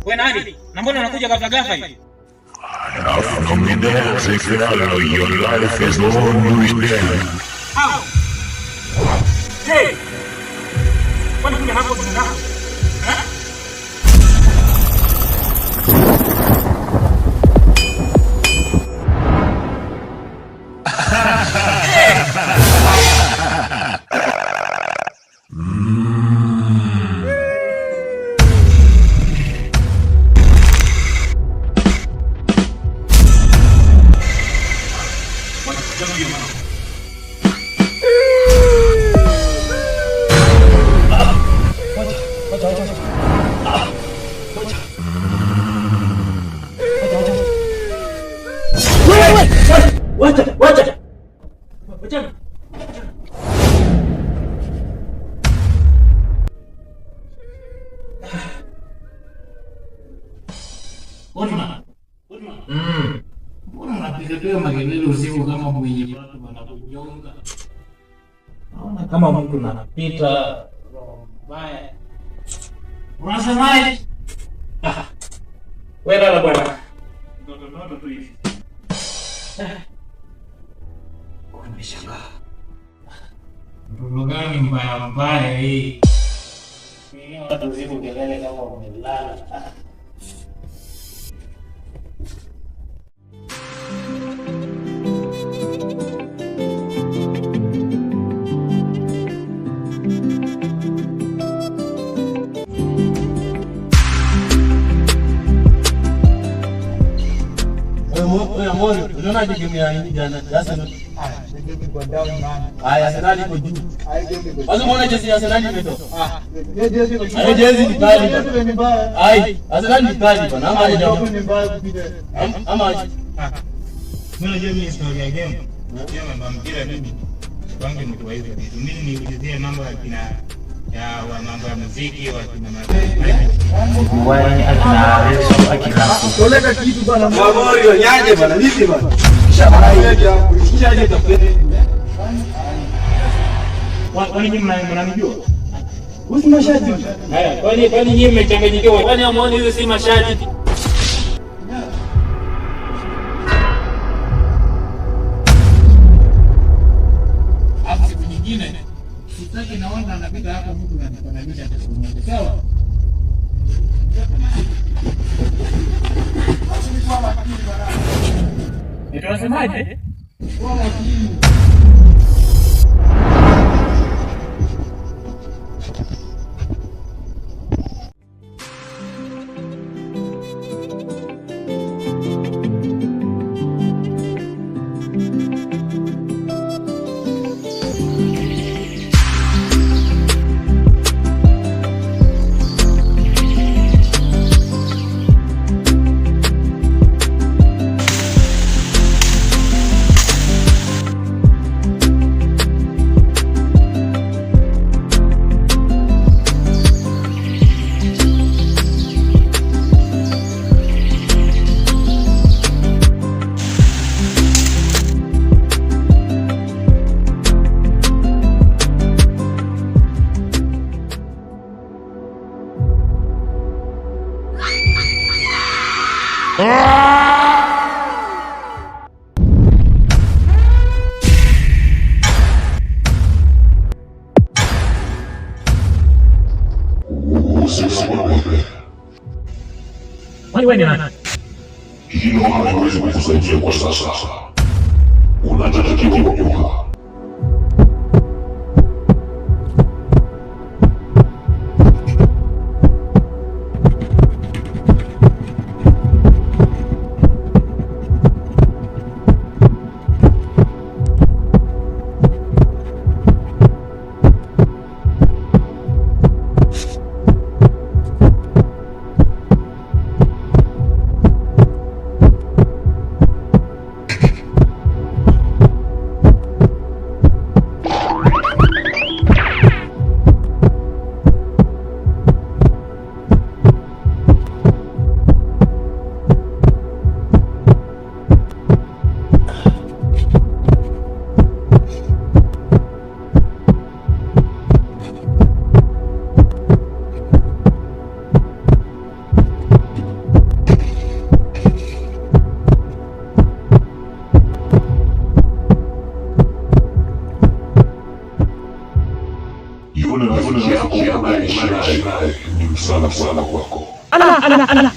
Wewe nani? Na mbona unakuja ghafla ghafla hivi? I've come in there to follow your life as long as you can. Au! Hey! Kwani kuna hapo kuna? Wacha. Mbona unapiga tu makelele usiku kama mwenye watu wanakunyonga? Naona kama mtu anapita mbaya. Unasemaje? Wewe lala bwana. Ndoto tu hivi. Nimeshangaa. Ndoto gani mbaya hii? Mimi watu usiku kelele kama wamelala. Amor, unaona game ya jana Arsenal? Kwa down man. Arsenal iko juu. Basi unaona jezi ya Arsenal imetoka. Jezi ni kali. Arsenal ni kali bwana. Ama ni mbaya kupita. Ama Mimi najua mimi story ya game. Mambo mpira mimi. Wangu ni kwa hivyo. Mimi niulizie mambo ya kina wa mambo ya muziki wa kina wani akina toleka kitu bana. Mamorio nyaje bana, vipi bana? Kishaje tafete. Kwani nyinyi mnanijua? Usi mashati. Haya, kwani nyinyi mmechanganyikiwa? Kwani hamuoni hizo si mashahidi? Hapo siku nyingine sitaki naona anapita hapa mtu anafananisha hata siku moja. Sawa? Tunasemaje? Kwa makini. Kwani wewe ni nani? Hilo haliwezi kukusaidia kwa sasa. Unatakiwa kuondoka. Unafikia habari ni msala kwako. Ala.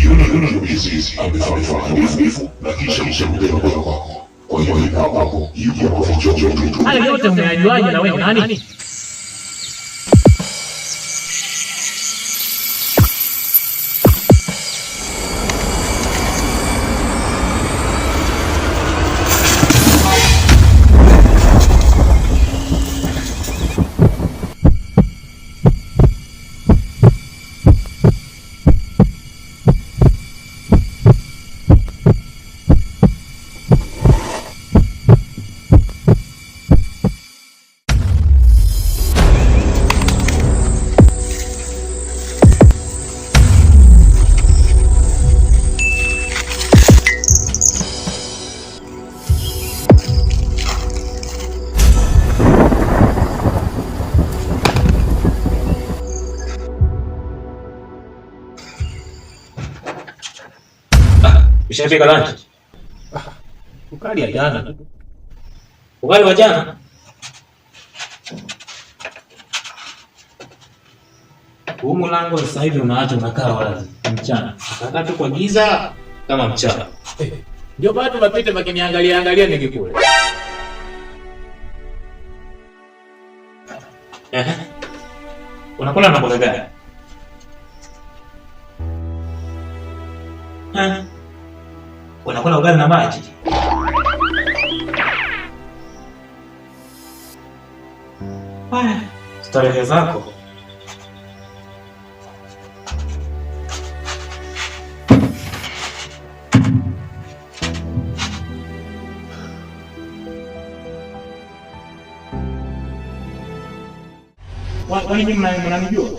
Yule hizi amefanya uhalifu na kisha mbele kwako. Kwa hiyo kwako yupo kwa chochote. Haya yote umeyajuaje na wewe nani? Ushafika lunch? Ukali ya jana. Ukali wa jana? Huu mlango sasa hivi unaacha unakaa wazi mchana. Kaka tu kwa giza kama mchana. Ndio bado mapite makiniangalia nikikule. Unakula na mboga gani? Unakula ugali na maji? Starehe zako. Kwani mnanijua?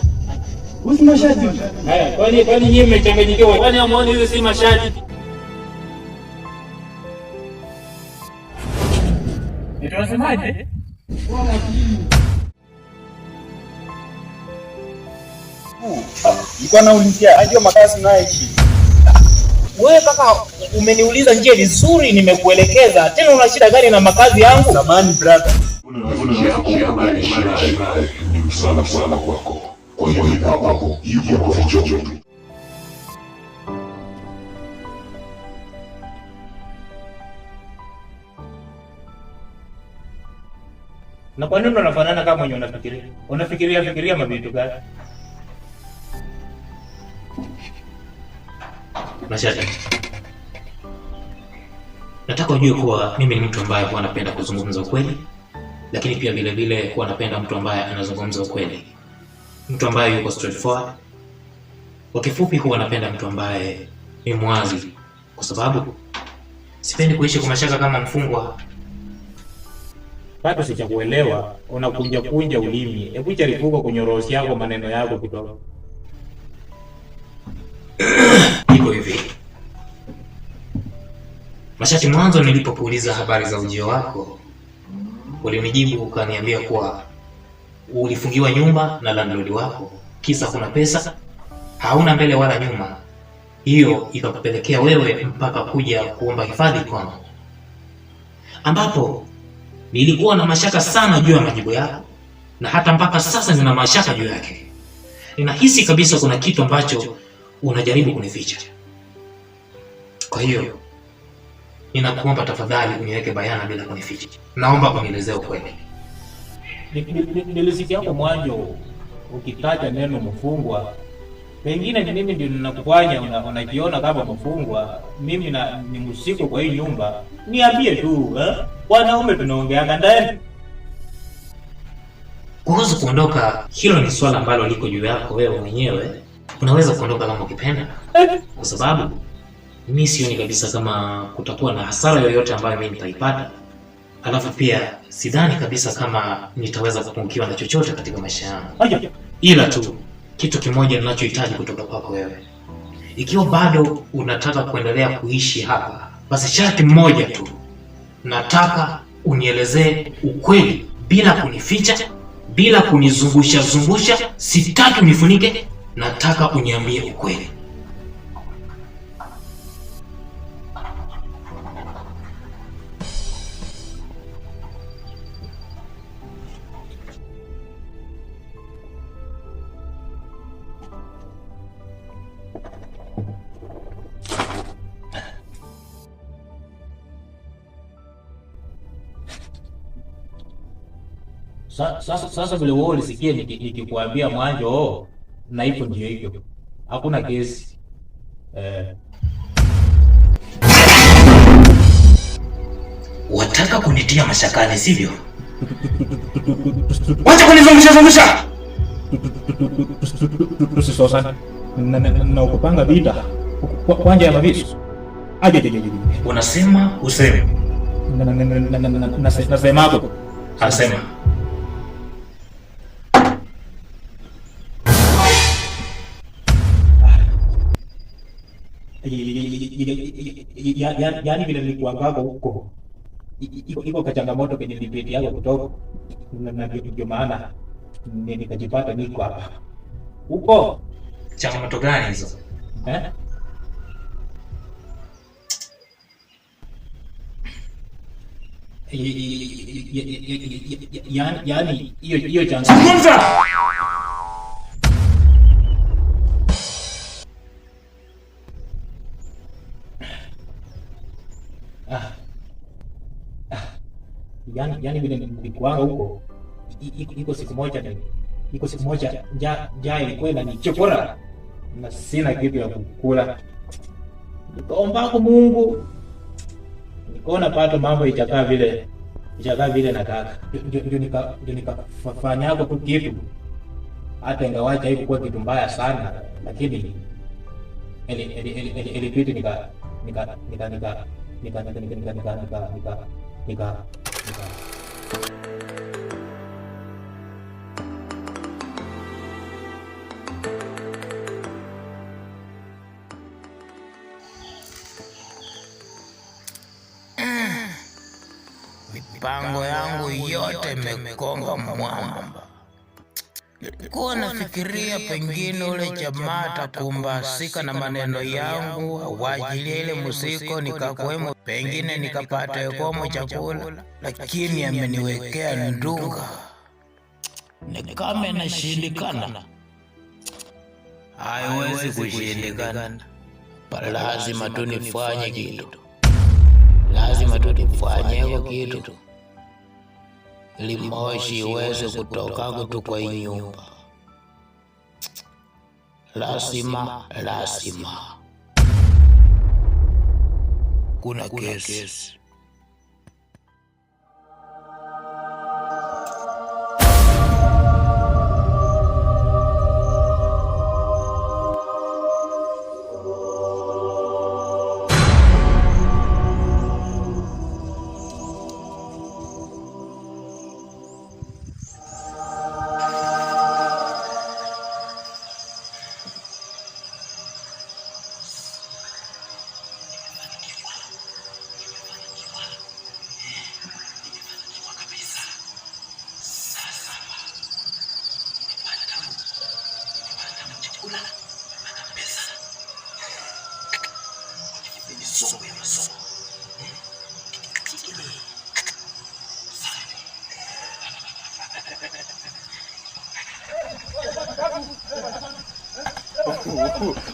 Usi mashahidi. Haya, kwani nyinyi mmechanganyikiwa? Kwani hamuoni hizo si mashahidi? Tunasemaje? Nilikuwa naulizia ajua makazi naishi. Wewe kaka umeniuliza njia vizuri nimekuelekeza. Tena una shida gani na makazi yangu? Samani brother. Unafikia habari ni msala kwako. Kwa hiyo kwako yupo kwa chochote. Na kwa nini unafanana kama mwenye unafikiria? Unafikiria mabitu gani? Mashati. Nataka ujue kuwa mimi ni mtu ambaye huwa napenda kuzungumza ukweli, lakini pia vile vile huwa napenda mtu ambaye anazungumza ukweli. Mtu ambaye yuko straightforward. Kwa kifupi huwa napenda mtu ambaye ni mwazi, kwa sababu sipendi kuishi kwa mashaka kama mfungwa. Bado sijakuelewa, unakunja ulimi. Hebu jaribu kunyoroshia yako maneno yako kidogo. Iko hivi. Mashati, mwanzo nilipokuuliza habari za ujio wako, ulinijibu ukaniambia kuwa ulifungiwa nyumba na landlord wako, kisa kuna pesa, hauna mbele wala nyuma. Hiyo ikakupelekea wewe mpaka kuja kuomba hifadhi kwangu, ambapo nilikuwa na mashaka sana juu ya majibu yako, na hata mpaka sasa nina mashaka juu yake. Ninahisi kabisa kuna kitu ambacho unajaribu kunificha. Kwa hiyo ninakuomba tafadhali uniweke bayana bila kunificha. Naomba unielezee ukweli. Nilisikia kwa mwanzo ukitaja neno mfungwa, pengine ni mimi ndio ninakufanya unajiona kama mfungwa. Mimi ni msiko kwa hii nyumba. Niambie tu, wanaume tunaongeanga ndani. Kuhusu kuondoka, hilo ni swala ambalo liko juu yako wewe mwenyewe. Unaweza kuondoka kama ukipenda, kwa sababu mimi sioni kabisa kama kutakuwa na hasara yoyote ambayo mimi nitaipata. Alafu pia sidhani kabisa kama nitaweza kupungukiwa na chochote katika maisha yangu. Ila tu kitu kimoja ninachohitaji kutoka kwako wewe. Ikiwa bado unataka kuendelea kuishi hapa, basi sharti mmoja tu. Nataka unielezee ukweli bila kunificha, bila kunizungusha. Sitaki unifunike, nataka uniambie ukweli. Sasa vile wewe ulisikia nikikwambia mwanzo na hivyo ndio hivyo. Hakuna kesi. Wataka kunitia mashakani sivyo? Wacha kunizungusha. Tusisosana. Na ukupanga vita kwa njia ya mavisu. Aje. Unasema useme. Nasema hapo. Asema. Yaani vile nilikuangaka huko iko kachangamoto kwenye debate yako kutoka na ndio maana nikajipata niko hapa. Huko changamoto gani hizo? Yaani hiyo changamoto yani vile nilikuanga huko iko siku moja njaa ilikuwa inanichokora na sina kitu ya kukula. Nikaomba kwa Mungu, nikaona pato mambo itakaa vile nataka. Ndio nikafanya hapo tu kitu, hata ingawaje haikuwa kitu mbaya sana, lakini ilipiti nika mipango yangu yote imekonga mwamba. Nilikuwa nafikiria pengine ule jamaa atakumbasika na maneno yangu, awajilie ile musiko nikakwemo, pengine nikapata yokomo chakula, lakini ameniwekea ndunga. Nikame nashindikana. Haiwezi kushindikana. Lazima tu nifanye kitu. Lazima tu nifanye kitu. Ili moshi iweze kutoka kutu kwa hii nyumba. Lazima. Kuna kesi. Oh,